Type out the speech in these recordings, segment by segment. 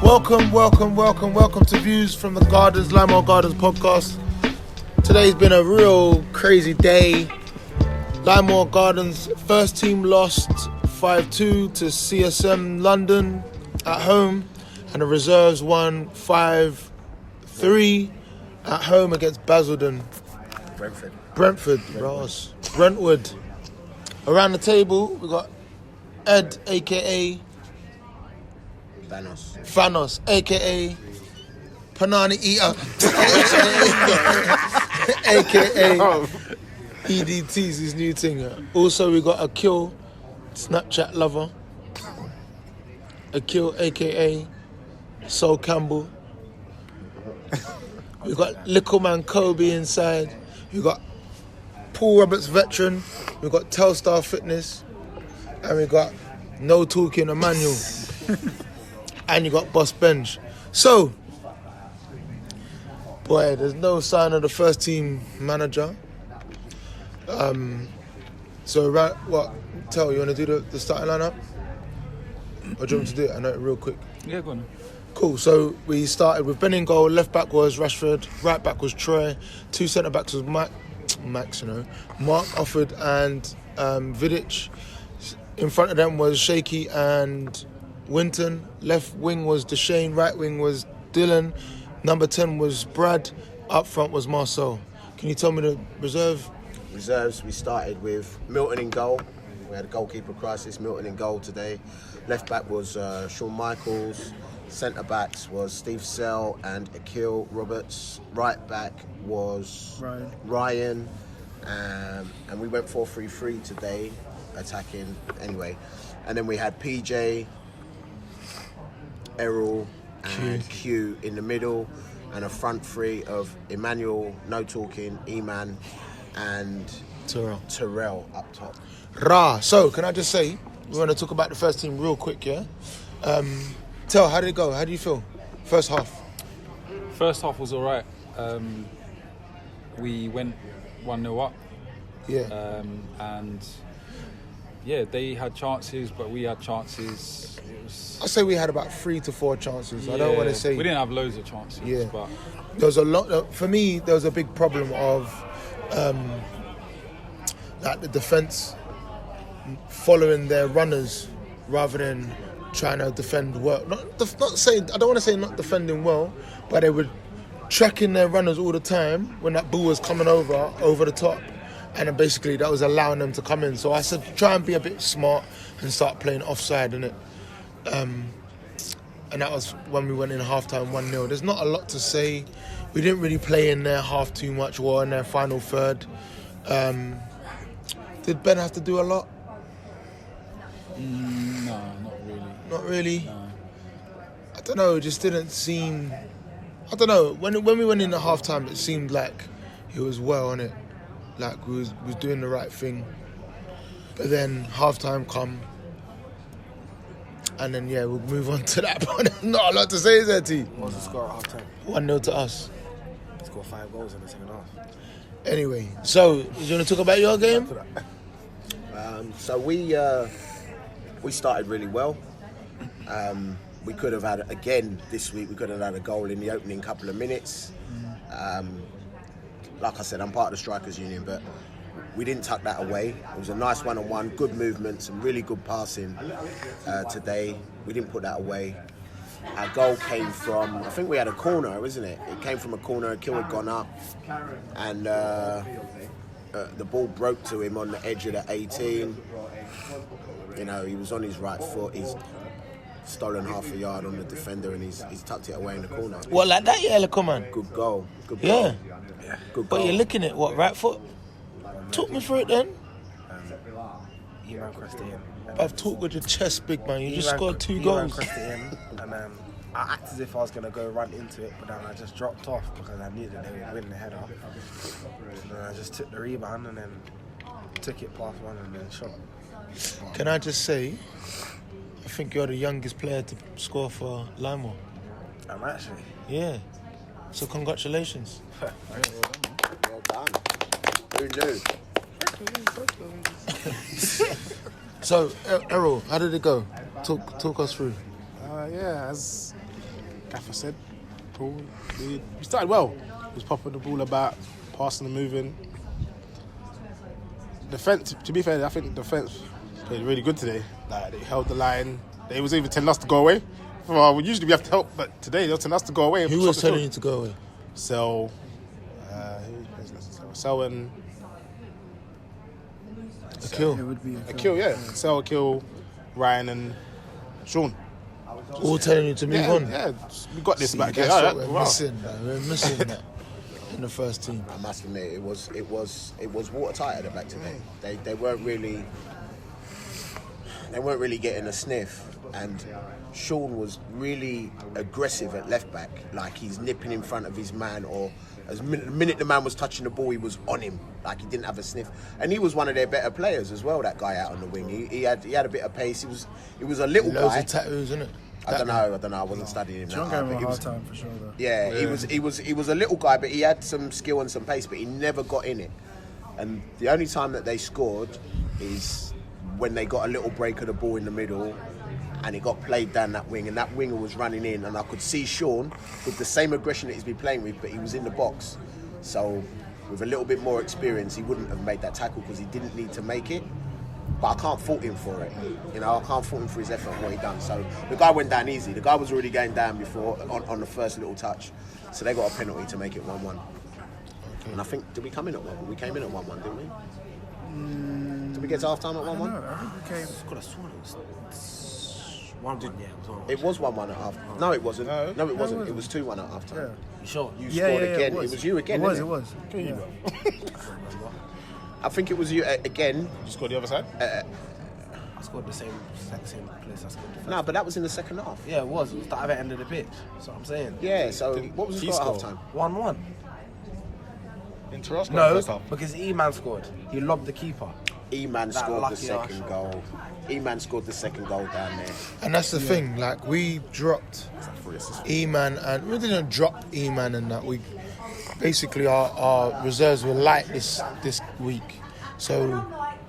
Welcome to Views from the Gardens, Lymore Gardens podcast. Today's been a real crazy day. Lymore Gardens first team lost 5-2 to CSM London at home, and the reserves won 5-3 at home against Basildon. Brentford, Ross. Brentwood. Around the table, we got Ed, aka Thanos, aka Panani Eater, aka EDT's his new thing. Also, we got Akil, Snapchat lover. Akil, aka Sol Campbell. We got Little Man Kobe inside. We got Paul Roberts veteran. We got Telstar Fitness, and we got No Talking Emmanuel. And you got Boss Benj. So, boy, there's no sign of the first team manager. So, right, what? Tell, you want to do the starting lineup? Or do you want me to do it? I know it real quick. Yeah, go on. Cool, so we started with Ben in goal. Left back was Rashford. Right back was Troy. Two centre backs was Mark Offord and Vidic. In front of them was Shaky and Winton. Left wing was Deshane, right wing was Dylan, number 10 was Brad, up front was Marcel. Can you tell me the reserves? We started with Milton in goal. We had a goalkeeper crisis. Milton in goal today. Left back was Shawn Michaels. Centre backs was Steve Sell and Akil Roberts. Right back was Ryan. And we went 4-3-3 today, attacking anyway. And then we had PJ, Errol and Q in the middle, and a front three of Emmanuel, No Talking, Eman and Terrell up top. So can I just say, we want to talk about the first team real quick, yeah? Tell, how did it go? How do you feel? First half? First half was alright. We went 1-0 up. Yeah. And yeah, they had chances, but we had chances. I say we had about 3 to 4 chances. Yeah, I don't want to say... We didn't have loads of chances, but... There was a lot... For me, there was a big problem of like the defence following their runners rather than trying to defend well. I don't want to say not defending well, but they were tracking their runners all the time when that ball was coming over the top. And then basically that was allowing them to come in. So I said, try and be a bit smart and start playing offside, innit? And that was when we went in half-time 1-0. There's not a lot to say. We didn't really play in their half too much or in their final third. Did Ben have to do a lot? No, not really. Not really? No. I don't know, it just didn't seem... I don't know, when we went in at half-time, it seemed like he was well on it. Like we was doing the right thing. But then half-time come, and then, yeah, we'll move on to that. But there's not a lot to say, is there, T? What was the score at half-time? 1-0 to us. We scored 5 goals in the second half. Anyway, so, you want to talk about your game? So we started really well. We could have had, again, this week, we could have had a goal in the opening couple of minutes. Like I said, I'm part of the Strikers Union, but we didn't tuck that away. It was a nice one-on-one, good movement, some really good passing today. We didn't put that away. Our goal came from, I think we had a corner, isn't it? It came from a corner, Akil had gone up, and the ball broke to him on the edge of the 18. You know, he was on his right foot. He's stolen half a yard on the defender, and he's tucked it away in the corner. What, like that? Yeah, come on. Good goal. Good goal. Yeah. Good goal. But you're looking at what, right foot? Talk me through it then. Eman crossed it in. I've talked with your chest, big man. You just scored 2 goals. Crossed it in, and I acted as if I was going to go run into it, but then I just dropped off because I knew that they would win the header. And then I just took the rebound and then took it past one and then shot. Can I just say, I think you're the youngest player to score for Lymore. I'm actually. Yeah. So congratulations. Well done. Who knew? So, Errol, how did it go? Talk us through. Yeah, as Gaffer said, cool. We started well. He was popping the ball about, passing and moving. Defence, to be fair, I think the defence played really good today. Like, they held the line. They was even telling us to go away. Well, usually we have to help, but today they were telling us to go away. Who was telling you to go away? So, and Akil. It would be Akil, yeah. So Akil, Ryan and Sean. All telling you to move on. Yeah, we got this back. That's Yeah, what we're wow. missing. Man. We're missing that in the first team. I must admit, it was watertight at the back today. They weren't really getting a sniff, and Sean was really aggressive at left back, like he's nipping in front of his man, or the minute the man was touching the ball, he was on him, like he didn't have a sniff. And he was one of their better players as well. That guy out on the wing, he had a bit of pace. He was a little Loads guy. of tattoos, innit? I don't know. I wasn't studying him. John that gave hard, him but a he hard was, time for sure, though. yeah, he was a little guy, but he had some skill and some pace, but he never got in it. And the only time that they scored is when they got a little break of the ball in the middle, and it got played down that wing, and that winger was running in, and I could see Sean with the same aggression that he's been playing with, but he was in the box. So with a little bit more experience, he wouldn't have made that tackle because he didn't need to make it. But I can't fault him for it. You know, I can't fault him for his effort and what he done. So the guy went down easy. The guy was already going down before on the first little touch. So they got a penalty to make it 1-1. Okay. And I think, did we come in at 1-1? We came in at 1-1, didn't we? Did we get to half time at 1-1? No, I think we came. Could have sworn it was 1-1, yeah. It was 1-1 at half. No, it wasn't. No, it wasn't. It was 2-1 at half time. Yeah. You sure? You scored again. It was you again. It innit? was. Yeah. I think it was you again. You scored the other side? I scored the same place I scored the first. No, but that was in the second half. Yeah, it was. It was the other end of the pitch. That's what I'm saying. Yeah, so what was the he score at score? half time? 1-1. In Tarasco No, first half. because E-Man scored. He lobbed the keeper. E-Man That scored the lucky second arse. goal. E-Man scored the second goal down there. And that's the thing, like we dropped E-Man, and we didn't drop E-Man and that. We basically our reserves were light this week. So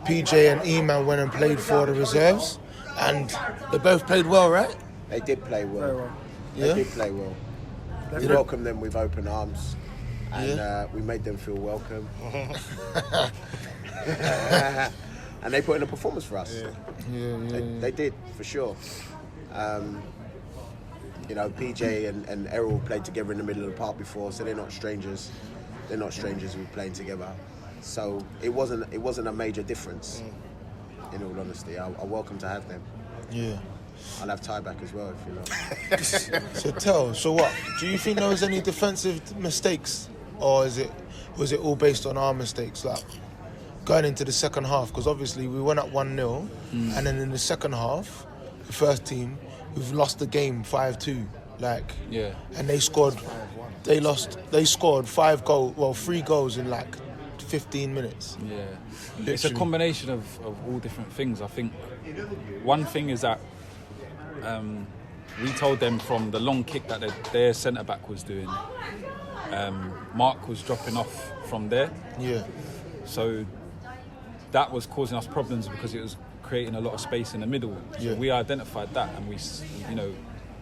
PJ and E-Man went and played for the reserves, and they both played well, right? They did play well. Very well. They Yeah? did play well. We welcomed them with open arms, and we made them feel welcome. And they put in a performance for us. They did, for sure. You know, PJ and Errol played together in the middle of the park before, so they're not strangers. They're not strangers with playing together. So it wasn't a major difference. In all honesty, I welcome to have them. Yeah. I'll have tie back as well if you like. So what? Do you think there was any defensive mistakes, or was it all based on our mistakes? Like going into the second half, because obviously we went up 1-0, and then in the second half, the first team, we've lost the game 5-2. Like, Yeah. and they scored 3 goals in like 15 minutes. Yeah, it's a Literally. combination of all different things. I think one thing is that we told them from the long kick that their centre back was doing. Mark was dropping off from there, Yeah. so that was causing us problems because it was creating a lot of space in the middle. Yeah. So we identified that, and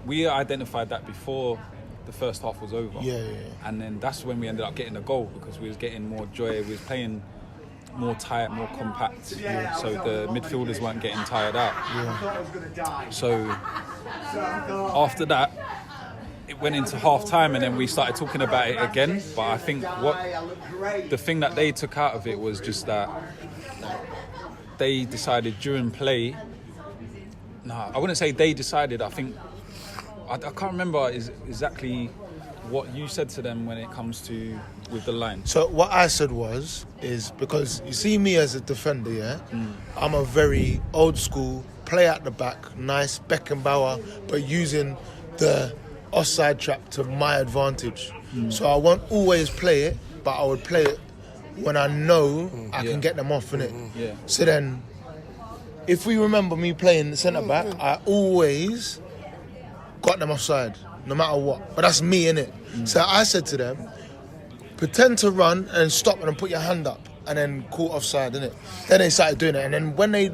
we identified that before the first half was over. Yeah. And then that's when we ended up getting a goal, because we was getting more joy. We was playing more tight, more compact. So the midfielders weren't getting tired out. So after that, it went into half time, and then we started talking about it again. But I think the thing that they took out of it was just that they decided during play. No, I wouldn't say they decided. I think I can't remember exactly what you said to them when it comes to with the line. So what I said is because you see me as a defender, yeah? I'm a very old school, play at the back, nice Beckenbauer, but using the offside trap to my advantage. So I won't always play it, but I would play it when I know I can get them off, innit? Yeah. So then, if we remember me playing the centre back, I always got them offside, no matter what. But that's me, innit? So I said to them, pretend to run and stop and then put your hand up and then call offside, innit? Then they started doing it, and then when they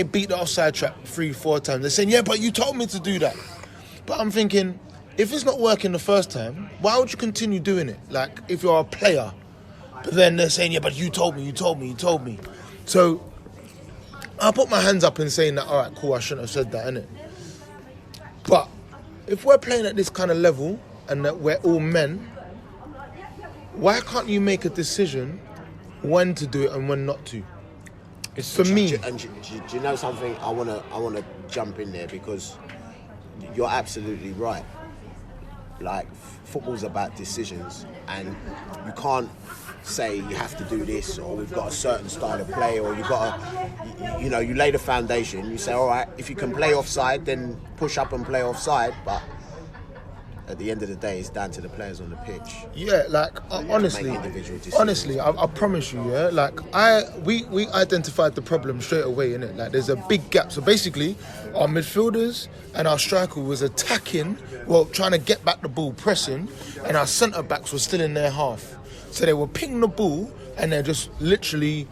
beat the offside trap 3-4 times, they're saying, yeah, but you told me to do that. But I'm thinking, if it's not working the first time, why would you continue doing it? Like, if you're a player, but then they're saying, yeah, but you told me. So I put my hands up in saying that, all right, cool, I shouldn't have said that, innit? But if we're playing at this kind of level and that we're all men, why can't you make a decision when to do it and when not to? It's for me. And do you know something? I wanna jump in there because you're absolutely right. Like, football's about decisions, and you can't say you have to do this, or we've got a certain style of play, or you've got to, you lay the foundation. You say, all right, if you can play offside, then push up and play offside. But at the end of the day, it's down to the players on the pitch. Yeah, like honestly, I promise you, yeah, like we identified the problem straight away, innit? Like, there's a big gap. So basically, our midfielders and our striker was attacking, trying to get back the ball, pressing, and our centre backs were still in their half. So they were pinging the ball, and they're just literally,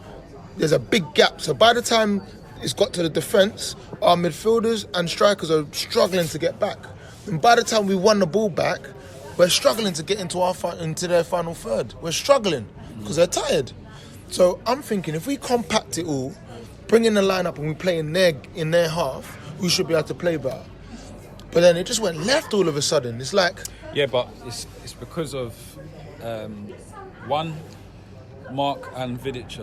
there's a big gap. So by the time it's got to the defence, our midfielders and strikers are struggling to get back. And by the time we won the ball back, we're struggling to get into their final third. We're struggling because they're tired. So I'm thinking, if we compact it all, bring in the lineup and we play in their half, we should be able to play better. But then it just went left all of a sudden. It's like... Yeah, but it's because of... one, Mark and Vidic,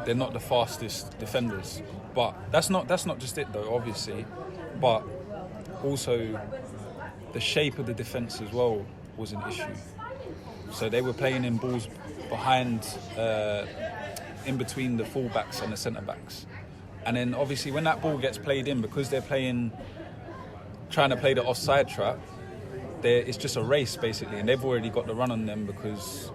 they're not the fastest defenders. But that's not just it though, obviously. But also... the shape of the defence as well was an issue. So they were playing in balls behind, in between the full-backs and the centre-backs. And then obviously when that ball gets played in, because they're trying to play the offside trap, it's just a race basically, and they've already got the run on them because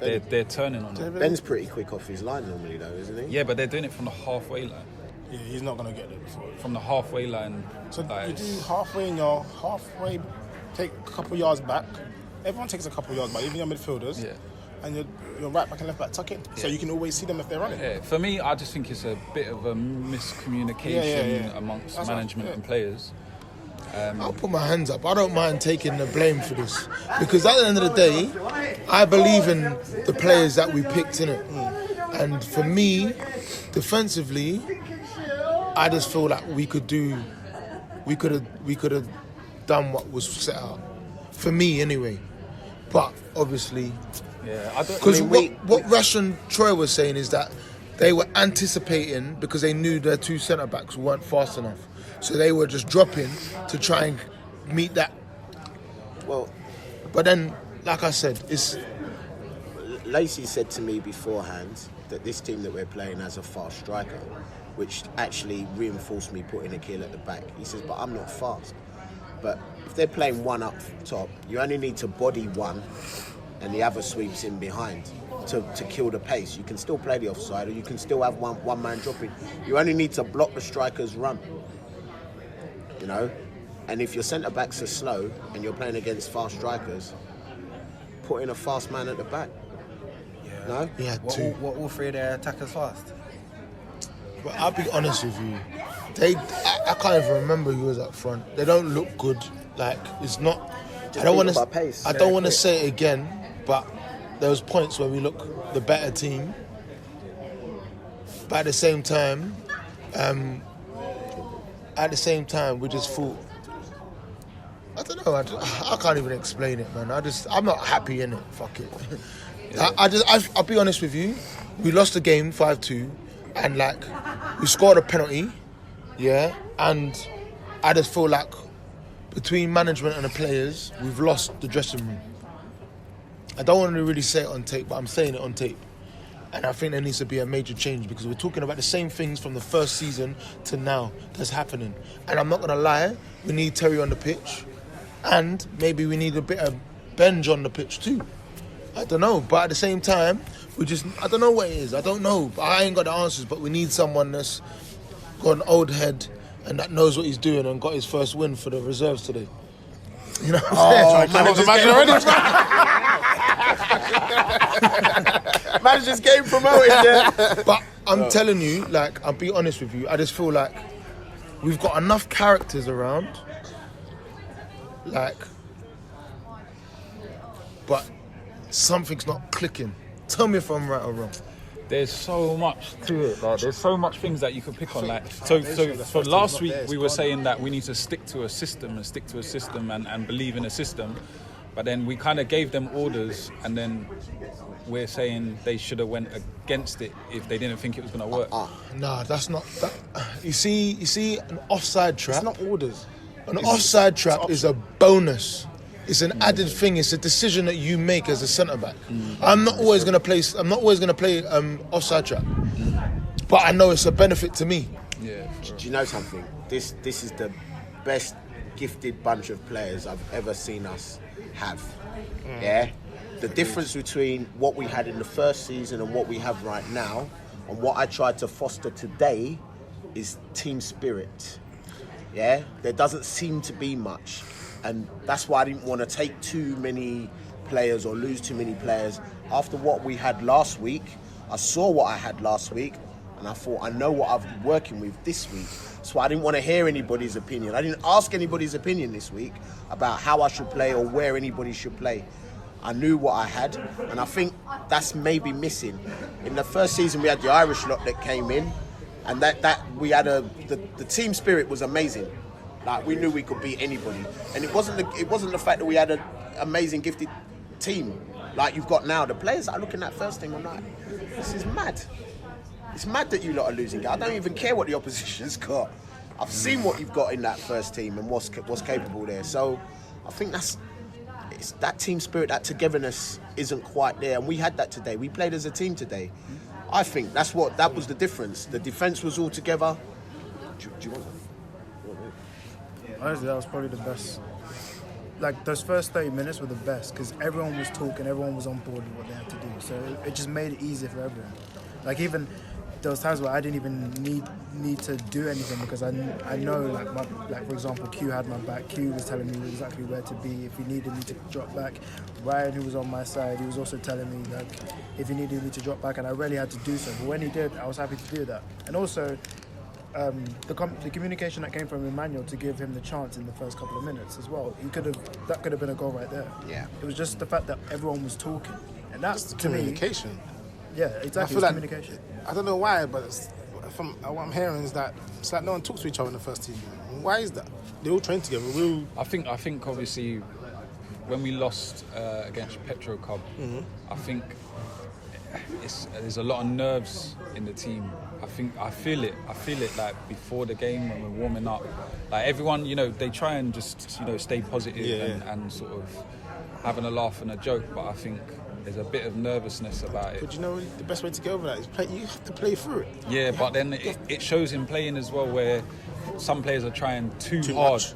they're turning on them. Ben's pretty quick off his line normally though, isn't he? Yeah, but they're doing it from the halfway line. Yeah, he's not going to get there before. From the halfway line. So you do halfway and you're halfway, take a couple yards back. Everyone takes a couple yards back, even your midfielders. Yeah. And your right back and left back tuck in. So you can always see them if they're running. Yeah, for me, I just think it's a bit of a miscommunication amongst management and players. I'll put my hands up. I don't mind taking the blame for this. Because at the end of the day, I believe in the players that we picked, innit? And for me, defensively, I just feel like we could have done what was set out. For me, anyway. But obviously, because what Rash and Troy was saying is that they were anticipating because they knew their two centre backs weren't fast enough, so they were just dropping to try and meet that. Well, but then, like I said, it's. Lacey said to me beforehand that this team that we're playing has a fast striker, which actually reinforced me putting Akil at the back. He says, but I'm not fast. But if they're playing one up top, you only need to body one and the other sweeps in behind to kill the pace. You can still play the offside, or you can still have one man dropping. You only need to block the striker's run. You know? And if your centre-backs are slow and you're playing against fast strikers, put in a fast man at the back. Yeah. No? Yeah, what all three of their attackers fast? But I'll be honest with you, I can't even remember who was up front. They don't look good. Like, it's not. I don't want to say it again, but there was points where we look the better team. But at the same time, we just thought. I don't know. I can't even explain it, man. I'm not happy in it. Fuck it. I'll be honest with you. We lost the game 5-2, and like we scored a penalty, yeah. And I just feel like between management and the players, we've lost the dressing room. I don't want to really say it on tape, but I'm saying it on tape. And I think there needs to be a major change because we're talking about the same things from the first season to now that's happening. And I'm not going to lie, we need Terry on the pitch. And maybe we need a bit of Benj on the pitch too. I don't know. But at the same time, I don't know what it is. I don't know. I ain't got the answers, but we need someone that's got an old head and that knows what he's doing and got his first win for the reserves today. You know what I'm saying? Manager's game promoted, yeah. But I'm telling you, like, I'll be honest with you, I just feel like we've got enough characters around like, but something's not clicking. Tell me if I'm right or wrong. There's so much to it. Like, there's so much things that you could pick on. Like, so last week we were saying that we need to stick to a system and believe in a system. But then we kind of gave them orders, and then we're saying they should have went against it if they didn't think it was going to work. No, that's not. You see, an offside trap. It's not orders. An offside trap is a bonus. It's an added thing. It's a decision that you make as a centre back. I'm not always going to play offside trap, but I know it's a benefit to me. Yeah. Do you know something? This is the best gifted bunch of players I've ever seen us have. Yeah. The difference between what we had in the first season and what we have right now, and what I tried to foster today, is team spirit. Yeah. There doesn't seem to be much. And that's why I didn't want to take too many players or lose too many players. After what we had last week, I saw what I had last week, and I thought, I know what I've been working with this week. So I didn't want to hear anybody's opinion. I didn't ask anybody's opinion this week about how I should play or where anybody should play. I knew what I had, and I think that's maybe missing. In the first season, we had the Irish lot that came in, and that we had the team spirit was amazing. Like, we knew we could beat anybody, and it wasn't the fact that we had an amazing gifted team like you've got now. The players that are looking at first thing, I'm like, this is mad. It's mad that you lot are losing. I don't even care what the opposition's got. I've seen what you've got in that first team and what's capable there. So I think it's that team spirit, that togetherness isn't quite there, and we had that today. We played as a team today. I think that was the difference. The defence was all together. Do you want that? Honestly, that was probably the best. Like, those first 30 minutes were the best because everyone was talking, everyone was on board with what they had to do. So it just made it easier for everyone. Like, even there was times where I didn't even need to do anything because I know, like for example, Q had my back. Q was telling me exactly where to be if he needed me to drop back. Ryan, who was on my side, he was also telling me like if he needed me to drop back, and I really had to do so. But when he did, I was happy to do that. And also, the communication that came from Emmanuel to give him the chance in the first couple of minutes as well. That could have been a goal right there. Yeah. It was just the fact that everyone was talking, and that's to Communication. me. Yeah, exactly. I feel like communication. I don't know why, but from what I'm hearing is that it's like no one talks to each other in the first team. Why is that? They all train together. I think obviously when we lost against Petro Cub, I think there's a lot of nerves in the team. I feel it like before the game when we're warming up. Like everyone, they try and just stay positive and sort of having a laugh and a joke, but I think there's a bit of nervousness about it. But the best way to get over that is you have to play through it. Yeah, but then it shows in playing as well where some players are trying too hard. Much.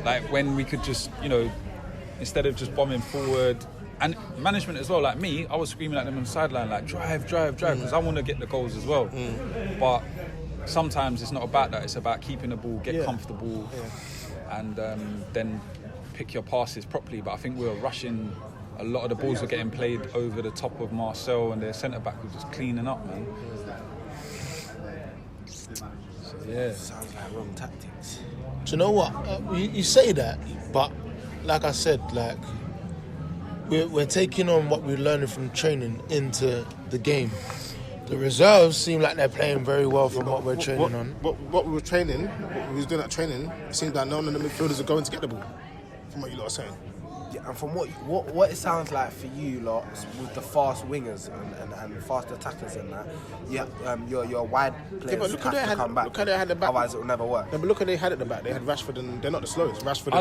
Like when we could just, instead of just bombing forward, and management as well, like me, I was screaming at them on the sideline, like drive, because I want to get the goals as well. But sometimes it's not about that, it's about keeping the ball, get comfortable, and then pick your passes properly. But I think we were rushing. A lot of the balls were getting played over the top of Marcel, and their centre-back was just cleaning up, man. So, yeah. Sounds like wrong tactics. Do you know what? You say that, but like I said, like we're taking on what we're learning from training into the game. The reserves seem like they're playing very well from what we're training on. What we were training, what we was doing at training, it seems like none of the midfielders are going to get the ball, from what you lot are saying. Yeah, and from what it sounds like for you lot with the fast wingers and fast attackers and that, your wide players look have how to come back. Look how they had the back. Otherwise, it will never work. No, but look how they had at the back. They had Rashford, and they're not the slowest. Rashford.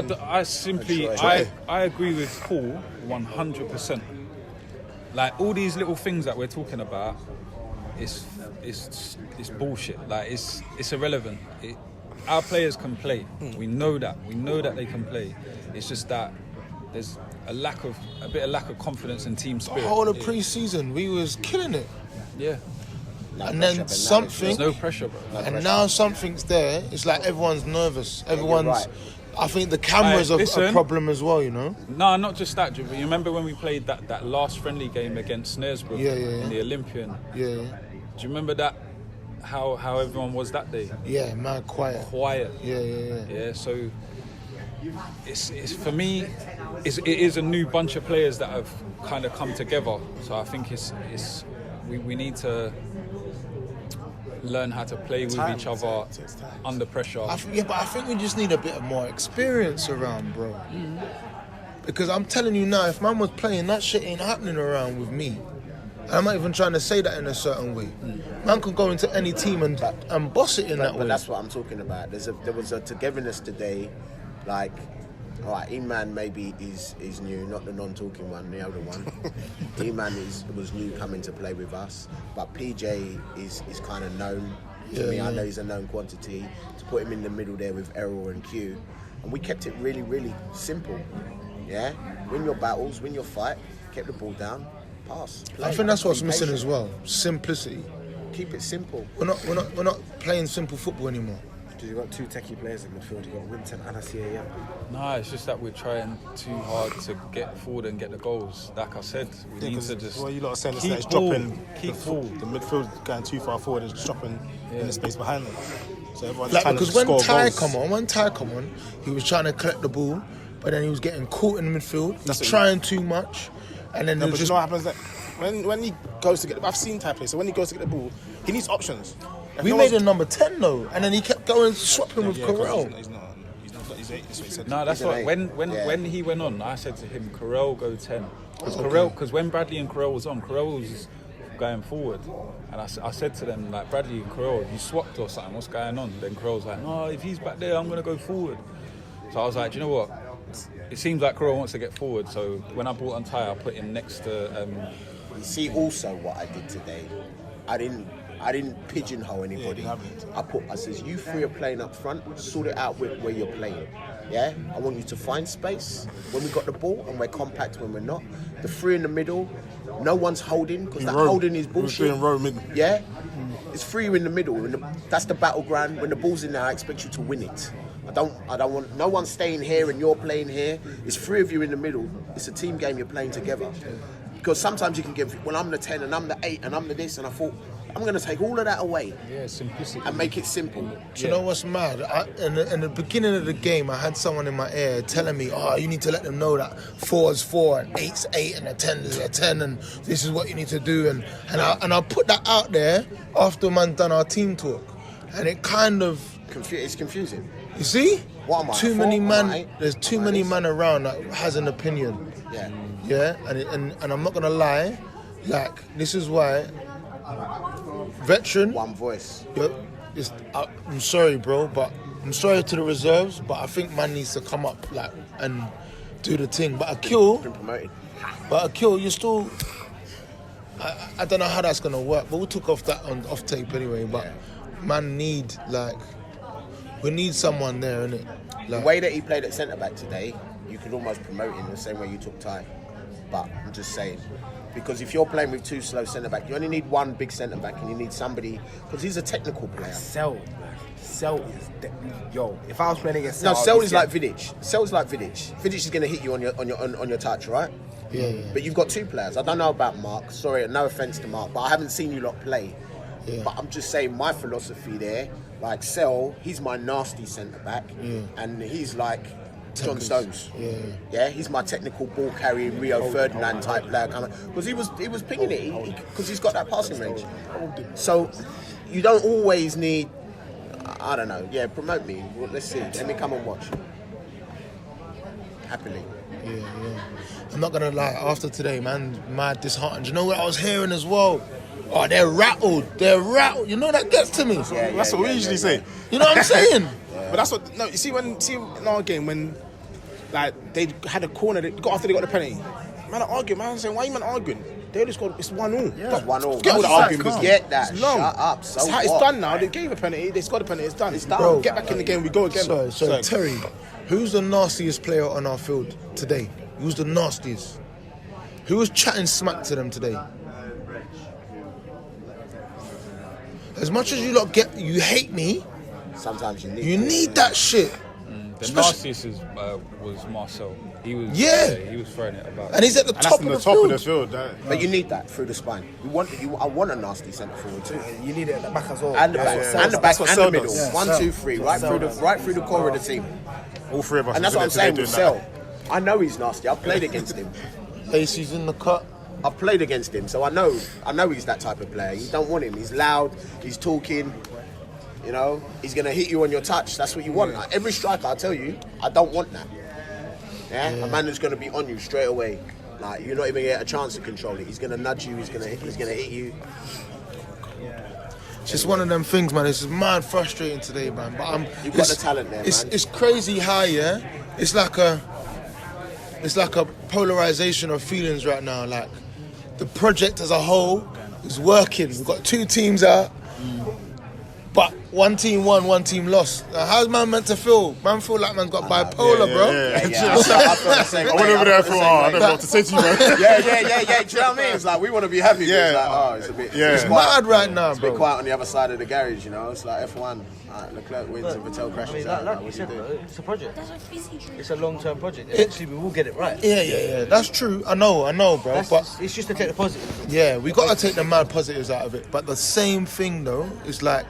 I agree with Paul 100%. Like all these little things that we're talking about, it's bullshit. Like it's irrelevant. Our players can play. We know that. We know that they can play. It's just that there's a bit of lack of confidence and team spirit. The whole of pre-season, we was killing it. Yeah. And then something, there's no pressure, bro. and now something's there. It's like everyone's nervous. Everyone's. I think the cameras are a problem as well. No, not just that. You remember when we played that last friendly game against Snaresbrook in the Olympian? Yeah. Do you remember that? How everyone was that day? Yeah, man, quiet. Quiet. Yeah. Yeah. So it's for me, it is a new bunch of players that have kind of come together. So I think we need to learn how to play with each other under pressure. But I think we just need a bit of more experience around, bro. Because I'm telling you now, if man was playing, that shit ain't happening around with me. And I'm not even trying to say that in a certain way. Man can go into any team and boss it in that way. But that's what I'm talking about. There was a togetherness today, like, all right, E-Man maybe is new, not the non-talking one, the other one. E-Man was new coming to play with us, but PJ is kind of known to me. I know he's a known quantity. To put him in the middle there with Errol and Q, and we kept it really, really simple. Yeah, win your battles, win your fight, kept the ball down, pass. Play. I think that's what's missing as well. Simplicity. Keep it simple. We're not playing simple football anymore. Because you've got two techie players in midfield. You've got Winton and a CAM. No, it's just that we're trying too hard to get forward and get the goals. Like I said, we need to just you lot are saying keep it's ball, dropping. keep ball. The midfield going too far forward is dropping in the space behind them. So everyone's Like, trying because to when score Ty goals. come on, he was trying to collect the ball, but then he was getting caught in the midfield. He was That's it. trying too much, and then No, it but was you just know what happens? Like, when he goes to get, I've seen Ty play. So when he goes to get the ball, he needs options. If we no made one's- him number 10 though, and then he kept going swapping with Corral. He's not. He's 8. That's what he said. No, that's He's what. an eight. When he went on, I said to him, Corral go 10. Because when Bradley and Corral was on, Corral was going forward, and I said to them, like, Bradley and Corral, you swapped or something? What's going on? Then Corral's like, no, if he's back there, I'm gonna go forward. So I was like, do you know what? It seems like Corral wants to get forward. So when I brought on Ty, I put him next to. You see, also what I did today, I didn't pigeonhole anybody. Yeah, you I says, you three are playing up front, sort it out with where you're playing. Yeah? I want you to find space when we got the ball and we're compact when we're not. The three in the middle, no one's holding, because that holding is bullshit. Yeah? It's three in the middle. That's the battleground. When the ball's in there, I expect you to win it. I don't want no one staying here and you're playing here. It's three of you in the middle. It's a team game, you're playing together. Because sometimes you can give, well, I'm the 10 and I'm the 8 and I'm the this, and I thought, I'm going to take all of that away simplicity. and make it simple. Do you know what's mad? In the beginning of the game, I had someone in my ear telling me, oh, you need to let them know that 4 is 4 and 8's 8 and a 10 is a 10 and this is what you need to do. And I put that out there after man done our team talk. And it kind of... It's confusing. You see? What am I, Too a 4? many Am I man. 8? There's too Am I many this? man around that has an opinion. Yeah. Yeah, and I'm not gonna lie, like this is why veteran. One voice. I'm sorry, bro, but I'm sorry to the reserves, but I think man needs to come up like and do the thing. But Been promoted. You're still. I don't know how that's gonna work, but we'll talk off tape anyway. But man, we need someone there, innit? The way that he played at centre back today, you could almost promote him the same way you took Ty. But I'm just saying, because if you're playing with two slow centre back, you only need one big centre back, and you need somebody because he's a technical player. Cell is if I was playing against No, Cell, Cell is like Vidic. Cell's like Vidic. Vidic is going to hit you on your touch, right? Yeah. But you've got two players. I don't know about Mark. Sorry, no offence to Mark, but I haven't seen you lot play. Yeah. But I'm just saying my philosophy there. Like Cell, he's my nasty centre back, and he's like John Stones. Yeah, he's my technical ball carrying Rio Ferdinand type player, because he was pinging it because he's got that passing range. So you don't always need. I don't know. Yeah, promote me. Well, let's see. Let me come and watch. Happily. Yeah. I'm not gonna lie. After today, man, mad disheartened. You know what I was hearing as well? Oh, they're rattled. You know that gets to me. That's what we usually say. You know what I'm saying? But that's what. No, you see in our game when like they had a corner, they got after they got the penalty. Man, are arguing. Man, saying why you man arguing? They only scored. It's 1-1. Yeah. It's 1-1. Get all the arguing. Get that. It's long. Shut up. So it's what? done now. They gave a penalty. They scored a penalty. It's done. It's done. Bro, Get back in the game. We go again. So Terry, who's the nastiest player on our field today? Who's the nastiest? Who was chatting smack to them today? As much as you hate me, Sometimes you need that shit. The nastiest was Marcel. He was he was throwing it about. And he's at the And top, that's in of, the the top of field. the field. But you need that through the spine. I want a nasty centre forward too. You need it at the back as well. And the back, and the back, That's what and the Cell middle. does. 1, 2, 3, right through the core of the team. All three of us. And that's what I'm saying with doing that. Sel. I know he's nasty. I've played against him. Lacey's in the cut. I've played against him, so I know he's that type of player. You don't want him. He's loud. He's talking. You know, he's gonna hit you on your touch. That's what you want. Like, every striker, I tell you, I don't want that. Yeah, a man who's gonna be on you straight away. Like, you're not even gonna get a chance to control it. He's gonna nudge you. He's gonna hit you. It's just one of them things, man. It's just mad frustrating today, man. But You've got the talent there, man. It's crazy how, yeah. It's like a polarization of feelings right now. Like, the project as a whole is working. We've got 2 teams out, but one team won, one team lost. Now, how's man meant to feel? Man feel like man's got bipolar, bro. Yeah. I feel the same I way. went over there and thought, I don't know what to say to you, man. Yeah. Do you know what I mean? It's like, we want to be happy. Yeah. But it's like, it's a bit. Yeah. It's It's quiet. mad right now, It's a bit bro. quiet on the other side of the garage, you know. It's like F1. Leclerc wins and Vettel I crashes mean, out. like What you do you said, do? bro, it's a project. It's a long-term project. Eventually, we will get it right. Yeah. That's true. I know, bro. It's just to take the positive. Yeah, we got to take the mad positives out of it. But the same thing, though, is like,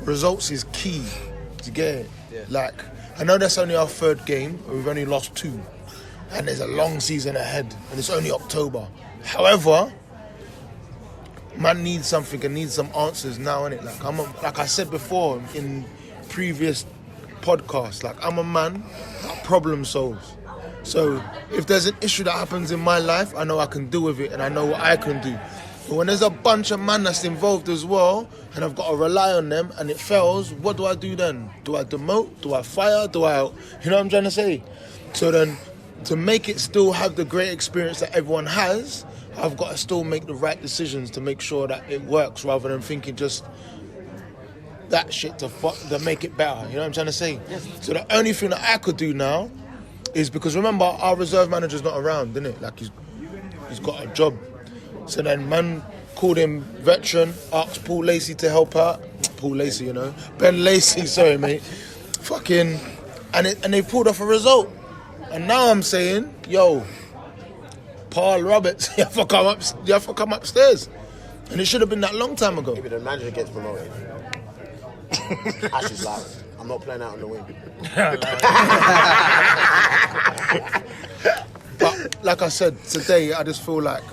results is key. Do you get it? Yeah. Like, I know that's only our 3rd game, and we've only lost 2. And there's a long season ahead, and it's only October. However, man needs something and needs some answers now, innit? Like I said before in previous podcasts, like, I'm a man that problem solves. So if there's an issue that happens in my life, I know I can deal with it and I know what I can do. But when there's a bunch of man that's involved as well, and I've got to rely on them, and it fails, what do I do then? Do I demote? Do I fire? You know what I'm trying to say? So then, to make it still have the great experience that everyone has, I've got to still make the right decisions to make sure that it works, rather than thinking just that shit to make it better. You know what I'm trying to say? Yes. So the only thing that I could do now is, because remember, our reserve manager's not around, isn't it? Like, he's got a job. So then man called him veteran, asked Paul Lacey to help out. Paul Lacey, you know. Ben Lacey, sorry, mate. Fucking, and they pulled off a result. And now I'm saying, yo, Paul Roberts, you have to come upstairs. And it should have been that long time ago. Maybe the manager gets promoted. Ash is like, I'm not playing out on the wing. But like I said, today I just feel like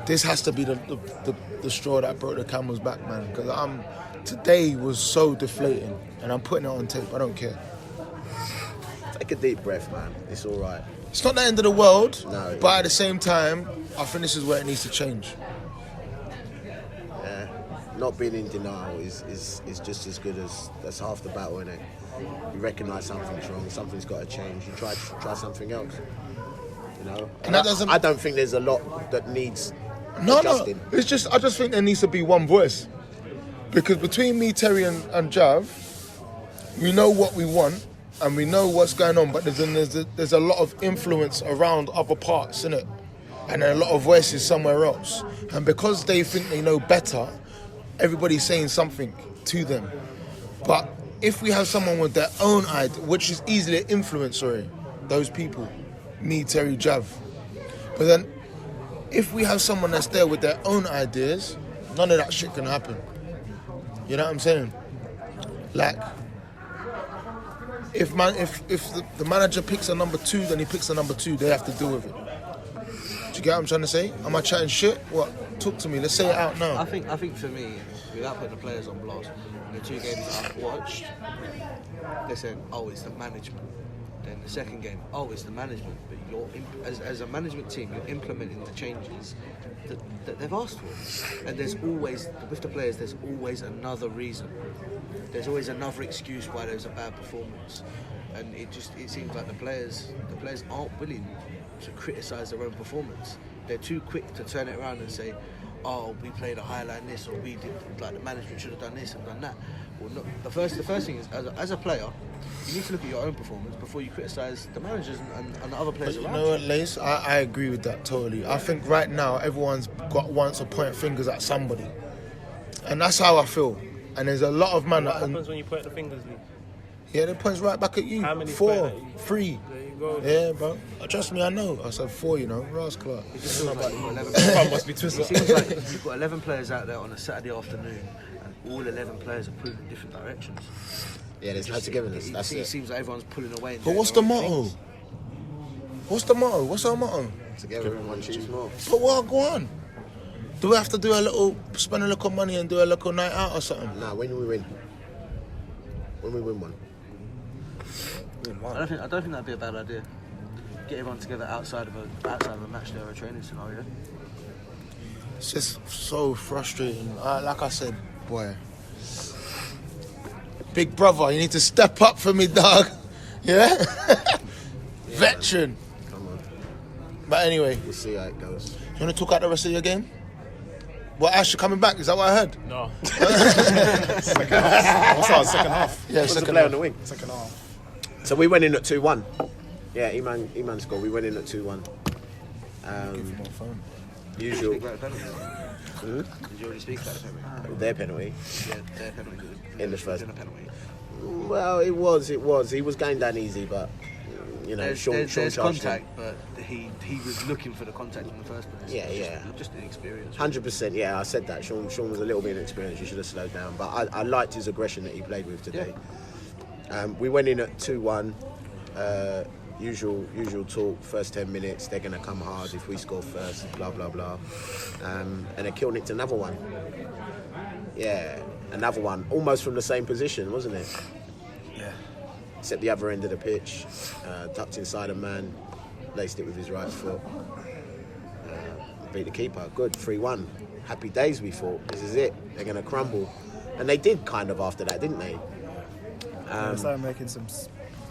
this has to be the straw that broke the camel's back, man. Because today was so deflating, and I'm putting it on tape. I don't care. Take a deep breath, man. It's all right. It's not the end of the world, No. but at the same time, I think this is where it needs to change. Yeah. Not being in denial is just as good as that's half the battle, innit? You recognise something's wrong, something's got to change. You try something else. You know. And that doesn't. I don't think there's a lot that needs. No. adjusting. It's just I just think there needs to be one voice, because between me, Terry, and Jav, we know what we want and we know what's going on. But there's a lot of influence around other parts, innit? And a lot of voices somewhere else. And because they think they know better, everybody's saying something to them. But if we have someone with their own idea, which is easily influenced, those people, me, Terry, Jav. But then, if we have someone that's there with their own ideas, none of that shit can happen. You know what I'm saying? Like, if the manager picks a number 2, then he picks a number 2. They have to deal with it. Do you get what I'm trying to say? Am I chatting shit? What? Talk to me. Let's say it out now. I think for me, without putting the players on blast, the 2 games that I've watched, they said, oh, it's the management. Then the second game, oh, it's the management. But as a management team, you're implementing the changes that they've asked for. And there's always, with the players, there's always another reason. There's always another excuse why there's a bad performance. And it seems like the players aren't willing to criticise their own performance. They're too quick to turn it around and say, oh, we played a highlight this, or we did, like, the management should have done this and done that. Well, no, the first thing is, as a player, you need to look at your own performance before you criticise the managers and the other players But you around know what, Lace? I agree with that totally. I think right now everyone's wants to point fingers at somebody, and that's how I feel. And there's a lot of man What that happens when you point the fingers, Lee? yeah, they points right back at you. How many 4, point at you? 3. There you go. Yeah, bro. Trust me, I know. I said 4. You know, rascal. It just feels like you've got 11 Fun must be twisted. It seems like you've got 11 players out there on a Saturday afternoon, and all 11 players are pulling in different directions. Yeah, there's no togetherness. It That's it. seems like everyone's pulling away. and But doing what's the their own motto? things. What's the motto? What's our motto? Together, everyone choose more. But what, go on. Do we have to do a little, spend a little money and do a little night out or something? Nah, when we win. When we win one. I don't think that'd be a bad idea. Get everyone together outside of a match day or a training scenario. It's just so frustrating. Like I said, boy. Big brother, you need to step up for me, dog. Yeah? Veteran. Come on. But anyway, We'll see how it goes. you want to talk out the rest of your game? What, Ash, you coming back? Is that what I heard? No. Second half. What's that? Second half. Yeah, Who's the second player half. on the wing? Second half. So we went in at 2-1. Yeah, Iman scored. We went in at 2-1. Usual. Speak about the penalty. Did you already speak about the penalty? Their penalty. Yeah, their penalty. In the first. A penalty. Well, it was. He was going down easy, but you know, Sean There's charged contact, him. but he was looking for the contact in the first place. Yeah. Just inexperience. 100%. Yeah, I said that. Sean was a little bit inexperienced. He should have slowed down. But I liked his aggression that he played with today. We went in at 2-1. Usual talk. First 10 minutes, they're going to come hard if we score first. Blah blah blah. And then Kilnicked another one. Yeah, another one, almost from the same position, wasn't it? Yeah. Except the other end of the pitch, ducked inside a man, laced it with his right foot. Beat the keeper. Good, 3-1. Happy days, we thought. This is it. They're going to crumble. And they did kind of after that, didn't they? They started making some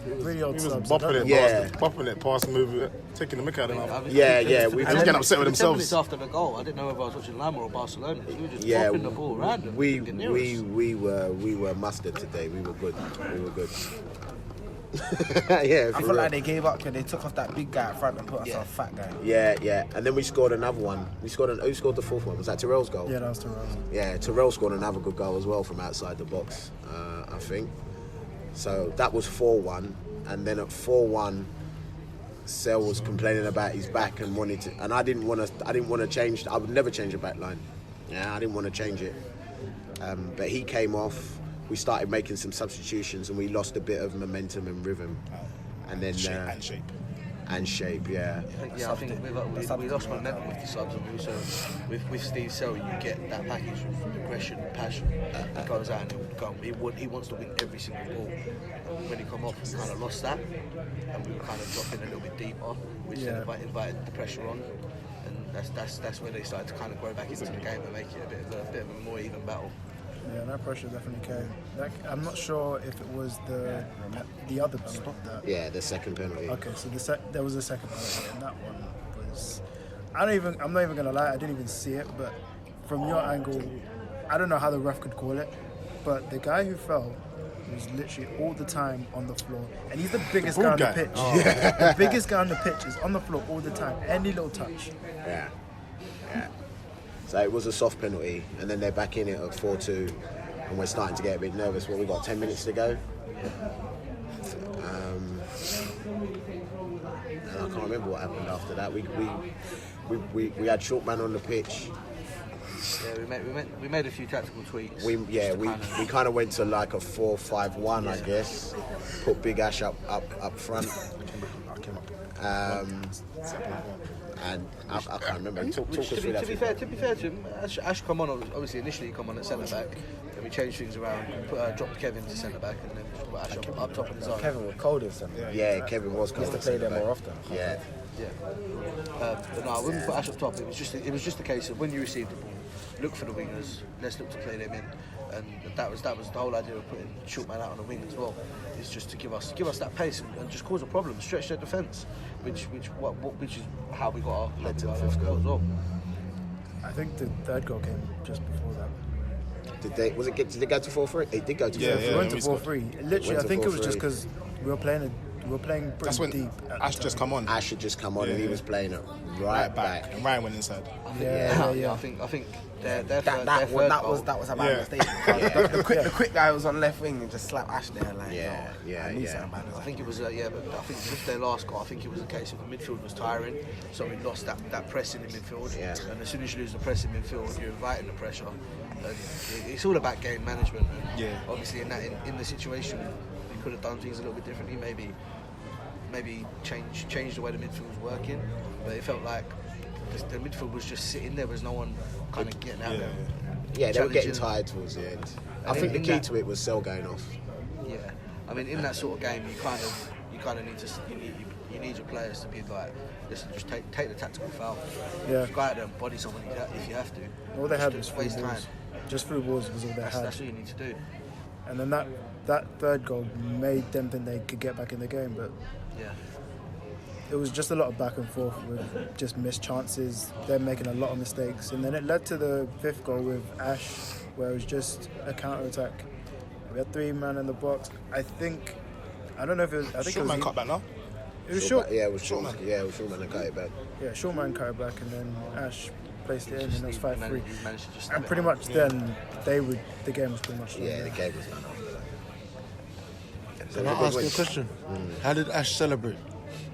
really odd He was subs. bopping it, Yeah. bopping it, past move, taking the mick out of him. Yeah. He was getting upset with 10 themselves. minutes after the goal, I didn't know whether I was watching Lymore or Barcelona. We were just Yeah, dropping the ball random. we we were mustard today. We were good. Yeah, I feel like they gave up because they took off that big guy up front and put us on a fat guy. Yeah. And then we scored another one. Who scored the fourth one? Was that Terrell's goal? Yeah, that was Terrell. Yeah, Terrell scored another good goal as well from outside the box, I think. So that was 4-1, and then at 4-1, Sel was complaining about his back and wanted to, and I didn't want to change. I would never change a back line. Yeah, I didn't want to change it. But he came off. We started making some substitutions, and we lost a bit of momentum and rhythm. And then shape, yeah. I think we lost momentum with the subs, and also with Steve Sell, you get that package of aggression, passion that goes out, and he wants to win every single ball. When he come off, we kind of lost that, and we were kind of dropping a little bit deeper, which then invited the pressure on, and that's where they started to kind of grow back into the game and make it a bit of a more even battle. Yeah, that pressure definitely came. I'm not sure if it was the other penalty. Yeah, the second penalty. Okay, so there was a second penalty, and that one was. I'm not even gonna lie. I didn't even see it, but from your angle, I don't know how the ref could call it, but the guy who fell was literally all the time on the floor, and he's the biggest guy on the pitch. The biggest guy on the pitch is on the floor all the time. Any little touch. Yeah. So it was a soft penalty, and then they're back in it at 4-2, and we're starting to get a bit nervous. Well, we got 10 minutes to go. And I can't remember what happened after that. We had short man on the pitch. Yeah, we made a few tactical tweaks. We kind of went to like a 4-5-1, I guess. Put Big Ash up front. And I can't remember. Talk us through that. To be fair to him, Ash come on. Obviously, initially he come on at centre back. Then we changed things around. Dropped Kevin to centre back, and then put Ash up top on his own. Kevin was cold in centre. Yeah, Kevin was cold. He used to play there more often. Yeah. But no, I wouldn't put Ash up top. It was just a case of when you receive the ball, look for the wingers. Let's look to play them in, and that was the whole idea of putting short man out on the wing as well. Is just to give us that pace and just cause a problem, stretch their defence, which is how we got our fifth goal as well. I think the third goal came just before that. Did they go to 4-3? It did go to 4-3. We went to 4-3. Literally, I think it was just because we were playing We were playing pretty That's when deep. Ash just come on. Ash had just come on and he Yeah. was playing it right back. And Ryan went inside. Yeah. I think their That third was goal- a bad mistake. The quick guy was on left wing and just slapped Ash there. Like, I knew something bad. I think it was, but I think with their last goal, I think it was a case of the midfield was tiring, so we lost that press in the midfield. Yeah. And as soon as you lose the press in midfield, you're inviting the pressure. And it's all about game management. And Yeah. obviously, in the situation, we could have done things a little bit differently. Maybe change the way the midfield was working. But it felt like the midfield was just sitting there. There was no one kind of getting out there. Yeah, they were getting Challenging. tired towards the end. I And think the in key that- to it was Cell going off. Yeah, I mean, in that sort of game, you kind of need to you need your players to be like, listen, just take the tactical foul. Yeah. Go out there and body someone if you have to. All they had was Just through waste balls. time. Just through balls was all they had. That's what you need to do. And then that third goal made them think they could get back in the game, but Yeah. it was just a lot of back and forth with just missed chances, them making a lot of mistakes. And then it led to the fifth goal with Ash, where it was just a counter-attack. We had 3 men in the box. I don't know if it was... I think Short it was man cut back now. It was short. Yeah, it was short. Yeah, it was short man and cut it back. Yeah, short man cut it back, and then Ash placed it in, and it was He 5-3. managed to just And pretty much then, the game was pretty much done. Yeah, the game was done after that. Can I ask you a question? How did Ash celebrate?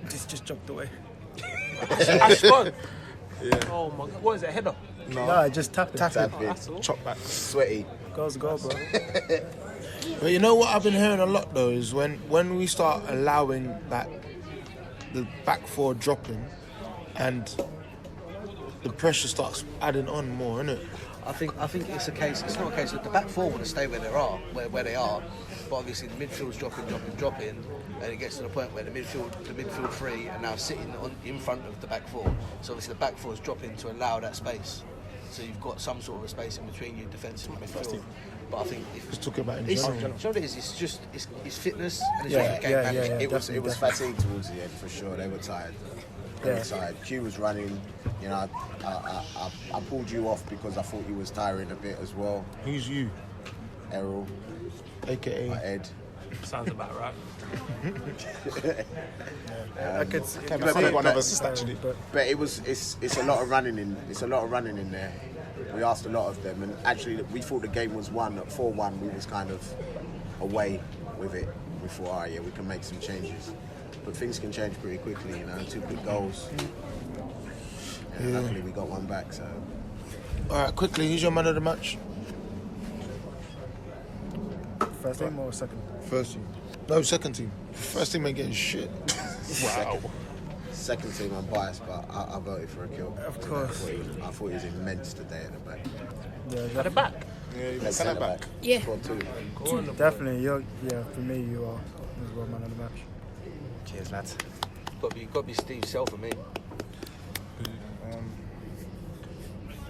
Just jumped away. Ash gone. Oh my god, what is it, a header? Nah, just tap it. That's Chop back. sweaty. Goal's a goal, bro. But you know what I've been hearing a lot though is when we start allowing that the back four dropping and the pressure starts adding on more, innit? I think it's a case. It's not a case that the back four want to stay where they are, but obviously the midfield's dropping, and it gets to the point where the midfield three are now sitting in front of the back four. So obviously the back four is dropping to allow that space. So you've got some sort of a space in between you, defensive and midfield. But I think Just talking about in it's, general. you know what it is? It's just it's fitness and it's Yeah, just game yeah, management. yeah. It was fatigue towards the end for sure. They were tired. They were tired. Q was running. You know, I pulled you off because I thought you was tiring a bit as well. Who's you? Errol, AKA Ed. Sounds about right. I could see Came back with one other assist actually. but But it's a lot of running in. It's a lot of running in there. We asked a lot of them, and actually we thought the game was won at 4-1. We was kind of away with it. We thought, we can make some changes, but things can change pretty quickly. You know, 2 quick goals. And luckily we got one back. So All right, quickly, who's your man of the match? first team or second? First team. No, second team. First team ain't getting shit. Wow. second team, I'm biased, but I voted for a kill. Of course. I thought he was immense today at the back. Yeah, At the back. Yeah, you Let's send send it it back. Yeah. Scored 2. definitely. For me, you are as well man of the match. Cheers, lads. Got to be Steve Self for me.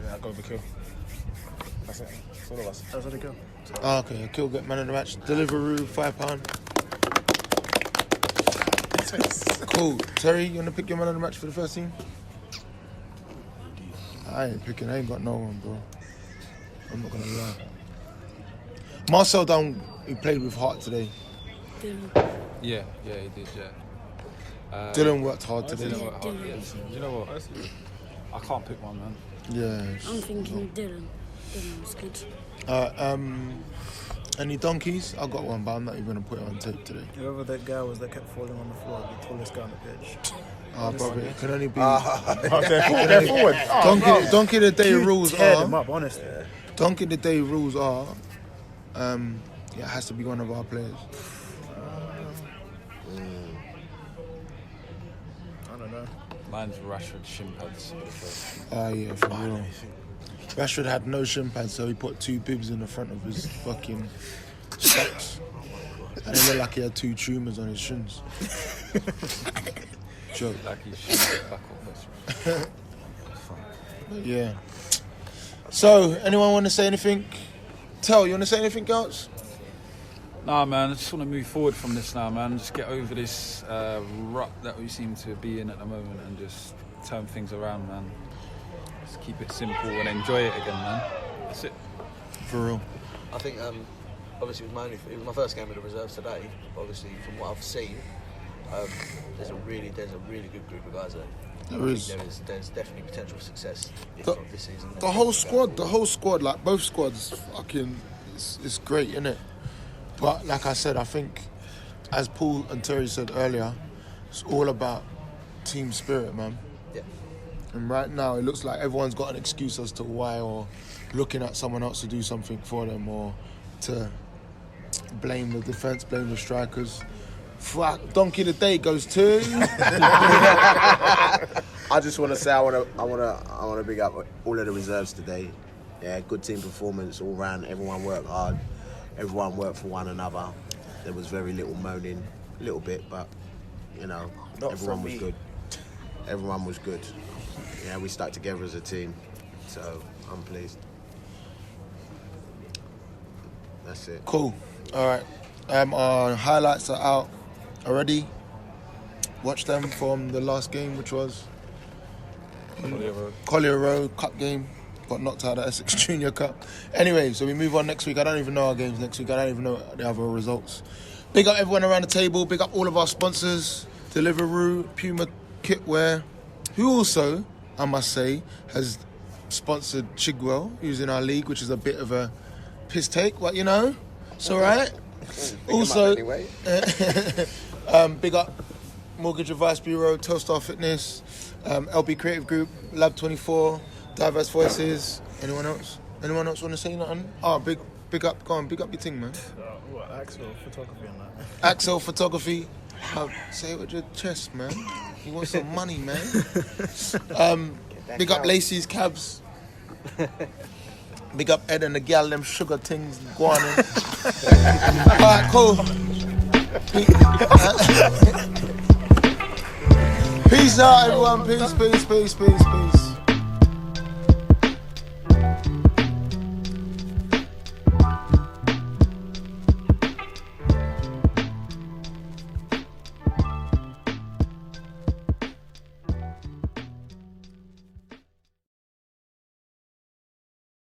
Yeah, I got the kill. That's it. It's all of us. That's what I go. Oh, okay, kill get man of the match. Deliveroo, £5. Cool. Terry, you wanna pick your man of the match for the first team? I ain't picking. I ain't got no one, bro. I'm not gonna lie. Marcel Down, he played with heart today. Yeah, he did. Yeah. Dylan worked hard today. Dylan worked hard, yeah. You know what? I can't pick one, man. Yeah. I'm thinking Dylan. Dylan was good. Any donkeys? I got one, but I'm not even gonna put it on tape today. Whoever that guy was that kept falling on the floor, the tallest guy on the pitch. Probably it can only be They're forward. donkey. The day rules Tear them are up, honestly. donkey. The day rules are. It has to be one of our players. I don't know. Mine's Rashford shin pads. Yeah, for real. Rashford had no shin pads, so he put 2 bibs in the front of his fucking socks. And it looked like he had 2 tumours on his shins. Joke. Like he's shin back off. Yeah. So, anyone want to say anything? Tell, you want to say anything else? Nah, man, I just want to move forward from this now, man. Just get over this rut that we seem to be in at the moment and just turn things around, man. Just keep it simple and enjoy it again, man. That's it. For real. I think obviously it was my first game with the reserves today. Obviously, from what I've seen, there's a really good group of guys there. There is. There's definitely potential for success if The- not this season. The whole squad, like both squads, fucking, it's great, innit? But like I said, I think, as Paul and Terry said earlier, it's all about team spirit, man. Yeah. And right now, it looks like everyone's got an excuse as to why, or looking at someone else to do something for them, or to blame the defence, blame the strikers. Fuck, donkey of the day goes to. I just want to say I want to big up all of the reserves today. Yeah, good team performance all round. Everyone worked hard. Everyone worked for one another. There was very little moaning, a little bit, but you know, Not everyone from was me. good. Everyone was good. Yeah, we stuck together as a team, so I'm pleased. That's it. Cool. All right. Our highlights are out already. Watch them from the last game, which was Collier Road Cup game. Got knocked out of Essex Junior Cup. Anyway, so we move on next week. I don't even know our games next week. I don't even know the other results. Big up everyone around the table. Big up all of our sponsors. Deliveroo, Puma Kitwear, who also, I must say, has sponsored Chigwell, who's in our league, which is a bit of a piss take, what you know? It's all right. Also, Anyway. big up Mortgage Advice Bureau, Telstar Fitness, LB Creative Group, Lab 24, Diverse Voices. Anyone else? Anyone else want to say nothing? Oh, big up. Go on, big up your thing, man. What, Axel, photography and that? Axel Photography. Say it with your chest, man. You want some money, man. Big up Lacey's Cabs. Big up Ed and the gal, them sugar things, guana. Alright, cool. Peace out, everyone. Peace.